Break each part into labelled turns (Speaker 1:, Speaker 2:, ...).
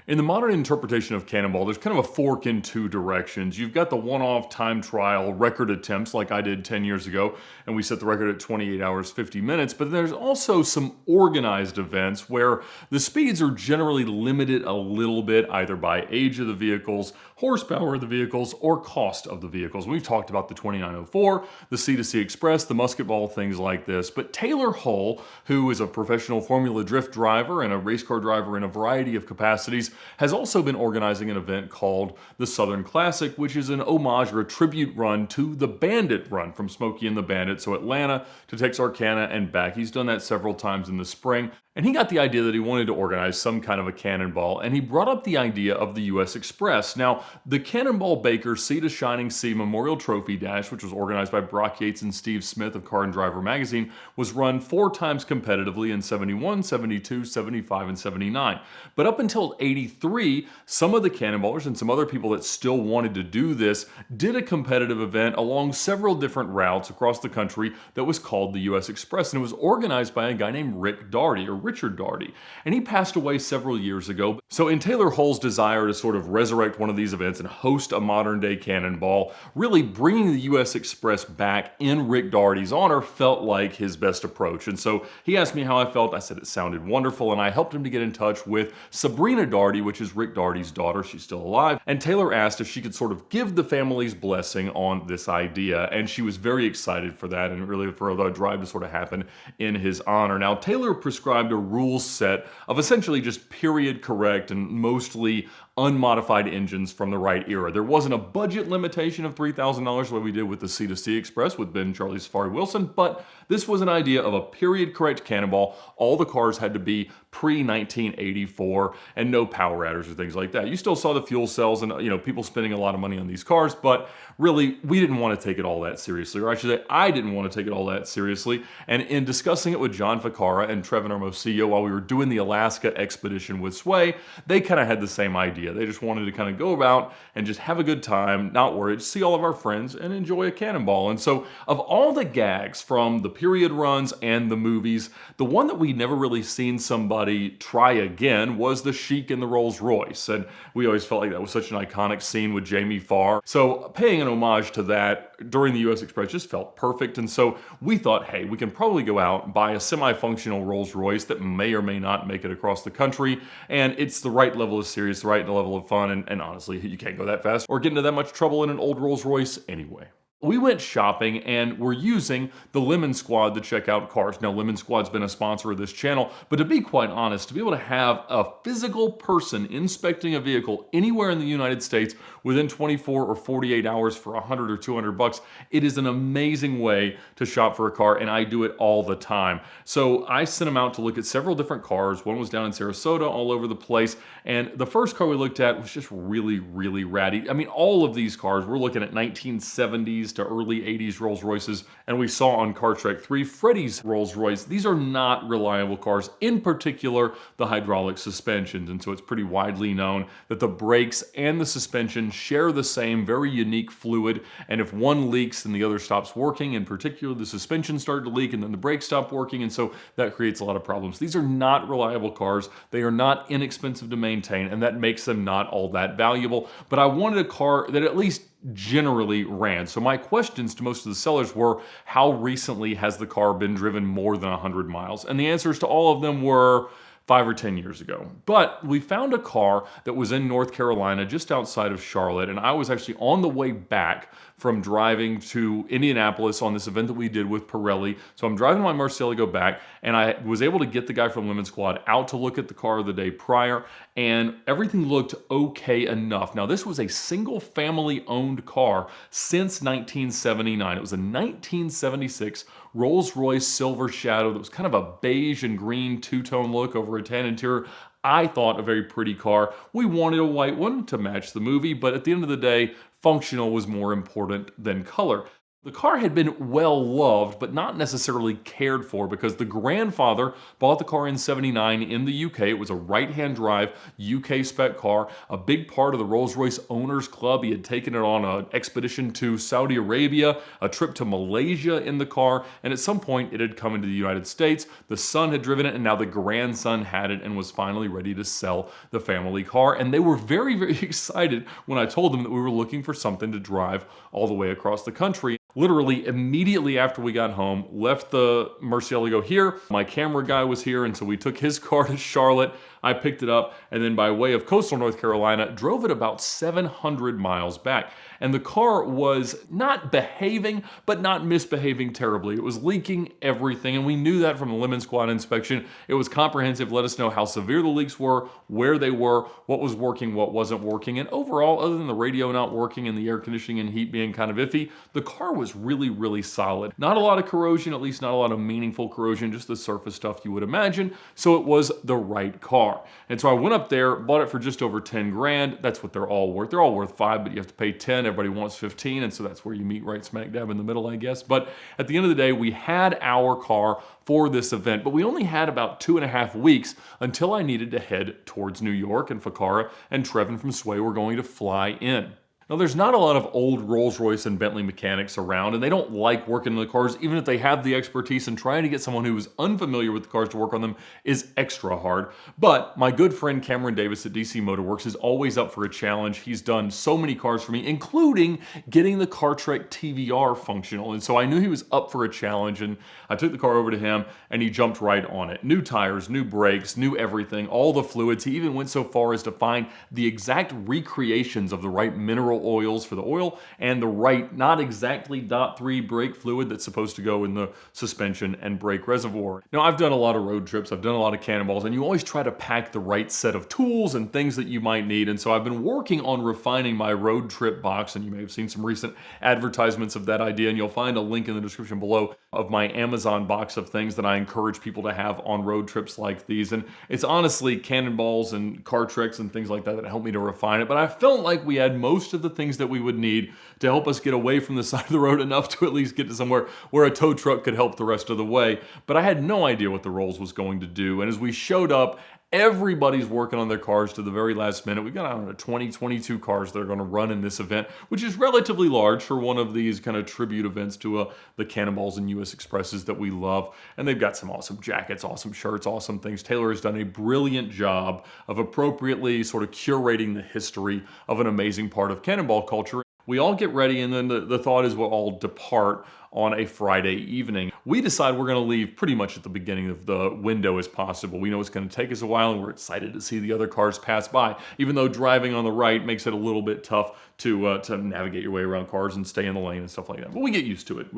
Speaker 1: In the modern interpretation of Cannonball, there's kind of a fork in two directions. You've got the one-off time trial record attempts like I did 10 years ago, and we set the record at 28 hours, 50 minutes, but there's also some organized events where the speeds are generally limited a little bit, either by age of the vehicles, horsepower of the vehicles, or cost of the vehicles. We've talked about the 2904, the C2C Express, the musket ball, things like this, but Taylor Hull, who is a professional Formula Drift driver and a race car driver in a variety of capacities, has also been organizing an event called the Southern Classic, which is an homage or a tribute run to the Bandit run from Smokey and the Bandit, so Atlanta to Texarkana and back. He's done that several times in the spring. And he got the idea that he wanted to organize some kind of a cannonball, and he brought up the idea of the US Express. Now, the Cannonball Baker Sea to Shining Sea Memorial Trophy Dash, which was organized by Brock Yates and Steve Smith of Car and Driver magazine, was run 4 times competitively in 71, 72, 75, and 79. But up until 83, some of the cannonballers and some other people that still wanted to do this did a competitive event along several different routes across the country that was called the US Express, and it was organized by a guy named Rick Daugherty, or Richard Daugherty, and he passed away several years ago. So in Taylor Hull's desire to sort of resurrect one of these events and host a modern day cannonball, really bringing the US Express back in Rick Daugherty's honor felt like his best approach. And so he asked me how I felt. I said it sounded wonderful, and I helped him to get in touch with Sabrina Daugherty, which is Rick Daugherty's daughter. She's still alive. And Taylor asked if she could sort of give the family's blessing on this idea, and she was very excited for that and really for the drive to sort of happen in his honor. Now, Taylor prescribed a rules set of essentially just period correct and mostly unmodified engines from the right era. There wasn't a budget limitation of $3,000 the way we did with the C2C Express with Ben Charlie Safari Wilson, but this was an idea of a period correct cannonball. All the cars had to be pre-1984 and no power adders or things like that. You still saw the fuel cells and people spending a lot of money on these cars, but really we didn't want to take it all that seriously, or I should say I didn't want to take it all that seriously. And in discussing it with John Ficarra and Trevin, our CEO, while we were doing the Alaska expedition with SWAE, they kind of had the same idea. They just wanted to kind of go about and just have a good time, not worried, see all of our friends and enjoy a cannonball. And so of all the gags from the period runs and the movies, the one that we never really seen somebody try again was the Chic in the Rolls-Royce. And we always felt like that was such an iconic scene with Jamie Farr. So paying an homage to that during the US Express just felt perfect. And so we thought, hey, we can probably go out and buy a semi-functional Rolls-Royce that may or may not make it across the country. And it's the right level of serious, the right level of fun. And honestly, you can't go that fast or get into that much trouble in an old Rolls-Royce anyway. We went shopping and we're using the Lemon Squad to check out cars. Now, Lemon Squad's been a sponsor of this channel, but to be quite honest, to be able to have a physical person inspecting a vehicle anywhere in the United States within 24 or 48 hours for $100 or $200, it is an amazing way to shop for a car, and I do it all the time. So I sent them out to look at several different cars. One was down in Sarasota, all over the place, and the first car we looked at was just really, really ratty. I mean, all of these cars, we're looking at 1970s to early 80s Rolls-Royces, and we saw on Car Trek 3 Freddie's Rolls-Royce. These are not reliable cars, in particular the hydraulic suspensions, and so it's pretty widely known that the brakes and the suspension share the same very unique fluid, and if one leaks then the other stops working. In particular, the suspension started to leak and then the brakes stopped working, and so that creates a lot of problems. These are not reliable cars. They are not inexpensive to maintain, and that makes them not all that valuable, but I wanted a car that at least generally ran. So my questions to most of the sellers were, how recently has the car been driven more than 100 miles? And the answers to all of them were 5 or 10 years ago. But we found a car that was in North Carolina, just outside of Charlotte, and I was actually on the way back from driving to Indianapolis on this event that we did with Pirelli. So I'm driving my Murcielago back, and I was able to get the guy from Lemon Squad out to look at the car the day prior, and everything looked okay enough. Now, this was a single family owned car since 1979. It was a 1976 Rolls-Royce Silver Shadow that was kind of a beige and green two-tone look over a tan interior. I thought a very pretty car. We wanted a white one to match the movie, but at the end of the day, functional was more important than color. The car had been well loved, but not necessarily cared for because the grandfather bought the car in '79 in the UK. It was a right-hand drive UK spec car, a big part of the Rolls-Royce Owners Club. He had taken it on an expedition to Saudi Arabia, a trip to Malaysia in the car, and at some point it had come into the United States. The son had driven it, and now the grandson had it and was finally ready to sell the family car. And they were very, very excited when I told them that we were looking for something to drive all the way across the country. Literally immediately after we got home, left the Murcielago here. My camera guy was here, and so we took his car to Charlotte. I picked it up, and then by way of coastal North Carolina, drove it about 700 miles back. And the car was not behaving, but not misbehaving terribly. It was leaking everything, and we knew that from the Lemon Squad inspection. It was comprehensive, let us know how severe the leaks were, where they were, what was working, what wasn't working. And overall, other than the radio not working and the air conditioning and heat being kind of iffy, the car was really, really solid. Not a lot of corrosion, at least not a lot of meaningful corrosion, just the surface stuff you would imagine. So it was the right car. And so I went up there, bought it for just over 10 grand. That's what they're all worth. They're all worth 5, but you have to pay 10. Everybody wants 15, and so that's where you meet right smack dab in the middle, I guess. But at the end of the day, we had our car for this event, but we only had about 2.5 weeks until I needed to head towards New York, and Fakara and Trevin from SWAE were going to fly in. Now, there's not a lot of old Rolls-Royce and Bentley mechanics around, and they don't like working on the cars, even if they have the expertise, and trying to get someone who is unfamiliar with the cars to work on them is extra hard. But my good friend Cameron Davis at DC Motorwerks is always up for a challenge. He's done so many cars for me, including getting the CarTrek TVR functional, and so I knew he was up for a challenge, and I took the car over to him, and he jumped right on it. New tires, new brakes, new everything, all the fluids. He even went so far as to find the exact recreations of the right mineral oils for the oil and the right, not exactly .3 brake fluid that's supposed to go in the suspension and brake reservoir. Now, I've done a lot of road trips, I've done a lot of cannonballs, and you always try to pack the right set of tools and things that you might need. And so I've been working on refining my road trip box, and you may have seen some recent advertisements of that idea, and you'll find a link in the description below of my Amazon box of things that I encourage people to have on road trips like these. And it's honestly cannonballs and CarTreks and things like that that help me to refine it. But I felt like we had most of the things that we would need to help us get away from the side of the road enough to at least get to somewhere where a tow truck could help the rest of the way. But I had no idea what the Rolls was going to do. And as we showed up, everybody's working on their cars to the very last minute. We've got, I don't know, 20, 22 cars that are going to run in this event, which is relatively large for one of these kind of tribute events to the Cannonballs and US Expresses that we love. And they've got some awesome jackets, awesome shirts, awesome things. Taylor has done a brilliant job of appropriately sort of curating the history of an amazing part of cannonball culture. We all get ready, and then the thought is we'll all depart on a Friday evening. We decide we're going to leave pretty much at the beginning of the window as possible. We know it's going to take us a while, and we're excited to see the other cars pass by, even though driving on the right makes it a little bit tough to navigate your way around cars and stay in the lane and stuff like that. But we get used to it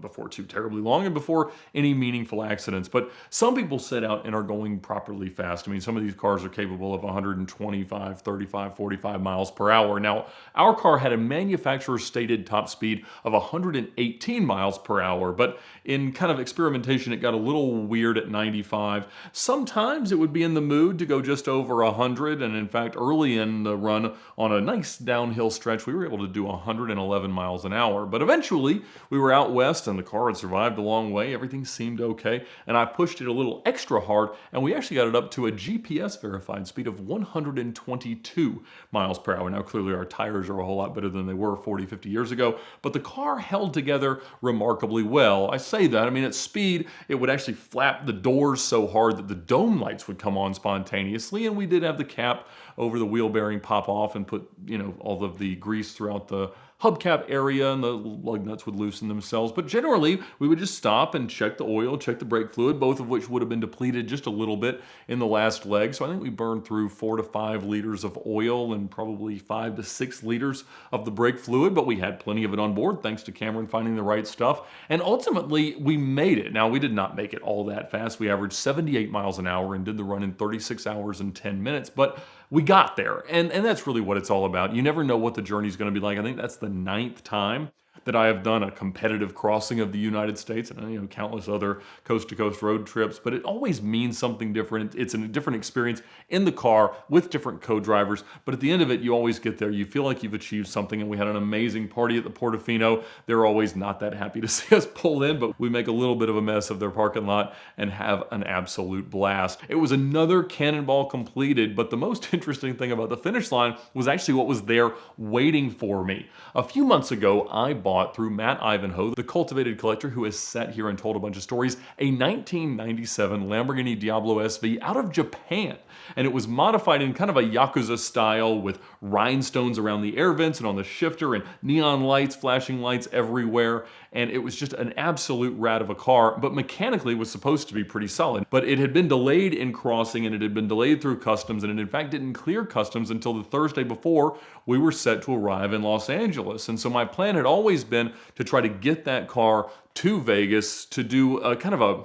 Speaker 1: before too terribly long and before any meaningful accidents. But some people set out and are going properly fast. I mean, some of these cars are capable of 125, 35, 45 miles per hour. Now, our car had a manufacturer's stated top speed of 118 miles per hour, but in kind of experimentation, it got a little weird at 95. Sometimes it would be in the mood to go just over 100, and in fact, early in the run on a nice downhill stretch, we were able to do 111 miles an hour. But eventually, we were out west, and the car had survived a long way. Everything seemed okay, and I pushed it a little extra hard, and we actually got it up to a GPS-verified speed of 122 miles per hour. Now, clearly, our tires are a whole lot better than they were 40, 50 years ago, but the car held together remarkably well. I say that, I mean, at speed, it would actually flap the doors so hard that the dome lights would come on spontaneously, and we did have the cap over the wheel bearing pop off and put, you know, all of the grease throughout the hubcap area, and the lug nuts would loosen themselves. But generally, we would just stop and check the oil, check the brake fluid, both of which would have been depleted just a little bit in the last leg. So I think we burned through 4 to 5 liters of oil and probably 5 to 6 liters of the brake fluid, but we had plenty of it on board thanks to Cameron finding the right stuff. And ultimately, we made it. Now, we did not make it all that fast. We averaged 78 miles an hour and did the run in 36 hours and 10 minutes, but we got there. And that's really what it's all about. You never know what the journey's going to be like. I think that's the 9th time that I have done a competitive crossing of the United States and countless other coast-to-coast road trips, but it always means something different. It's a different experience in the car with different co-drivers, but at the end of it, you always get there. You feel like you've achieved something, and we had an amazing party at the Portofino. They're always not that happy to see us pull in, but we make a little bit of a mess of their parking lot and have an absolute blast. It was another Cannonball completed, but the most interesting thing about the finish line was actually what was there waiting for me. A few months ago, I bought through Matt Ivanhoe, the cultivated collector who has sat here and told a bunch of stories, a 1997 Lamborghini Diablo SV out of Japan. And it was modified in kind of a Yakuza style with rhinestones around the air vents and on the shifter and neon lights, flashing lights everywhere. And it was just an absolute rat of a car, but mechanically was supposed to be pretty solid. But it had been delayed in crossing, and it had been delayed through customs, and it in fact didn't clear customs until the Thursday before we were set to arrive in Los Angeles. And so my plan had always been to try to get that car to Vegas to do a kind of a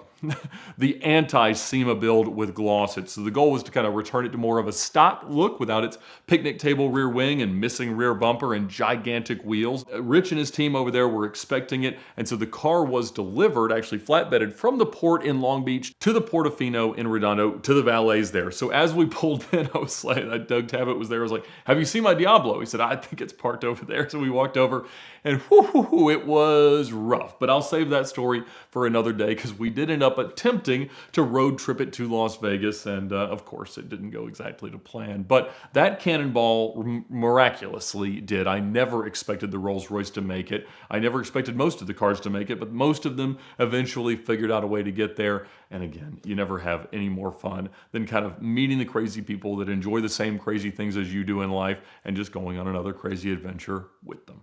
Speaker 1: the anti-SEMA build with Glossit. So the goal was to kind of return it to more of a stock look without its picnic table rear wing and missing rear bumper and gigantic wheels. Rich and his team over there were expecting it, and so the car was delivered, actually flatbedded, from the port in Long Beach to the Portofino in Redondo to the valets there. So as we pulled in, I was like, Doug Tabbitt was there, I was like, have you seen my Diablo? He said, I think it's parked over there. So we walked over, and whoo, it was rough. But I'll save that story for another day, because we did end up attempting to road trip it to Las Vegas, and of course it didn't go exactly to plan. But that Cannonball miraculously did. I never expected the Rolls-Royce to make it. I never expected most of the cars to make it, but most of them eventually figured out a way to get there. And again, you never have any more fun than kind of meeting the crazy people that enjoy the same crazy things as you do in life and just going on another crazy adventure with them.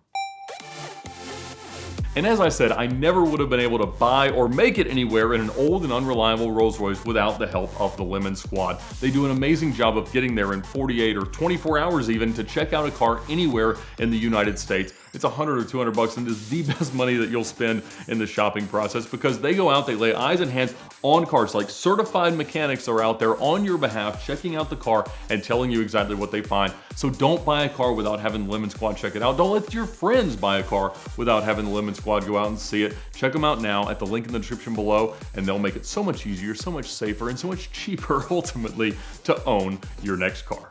Speaker 1: And as I said, I never would have been able to buy or make it anywhere in an old and unreliable Rolls-Royce without the help of the Lemon Squad. They do an amazing job of getting there in 48 or 24 hours even to check out a car anywhere in the United States. It's $100 or $200 and is the best money that you'll spend in the shopping process, because they go out, they lay eyes and hands on cars. Like certified mechanics are out there on your behalf, checking out the car and telling you exactly what they find. So don't buy a car without having the Lemon Squad check it out. Don't let your friends buy a car without having the Lemon Squad go out and see it. Check them out now at the link in the description below, and they'll make it so much easier, so much safer, and so much cheaper ultimately to own your next car.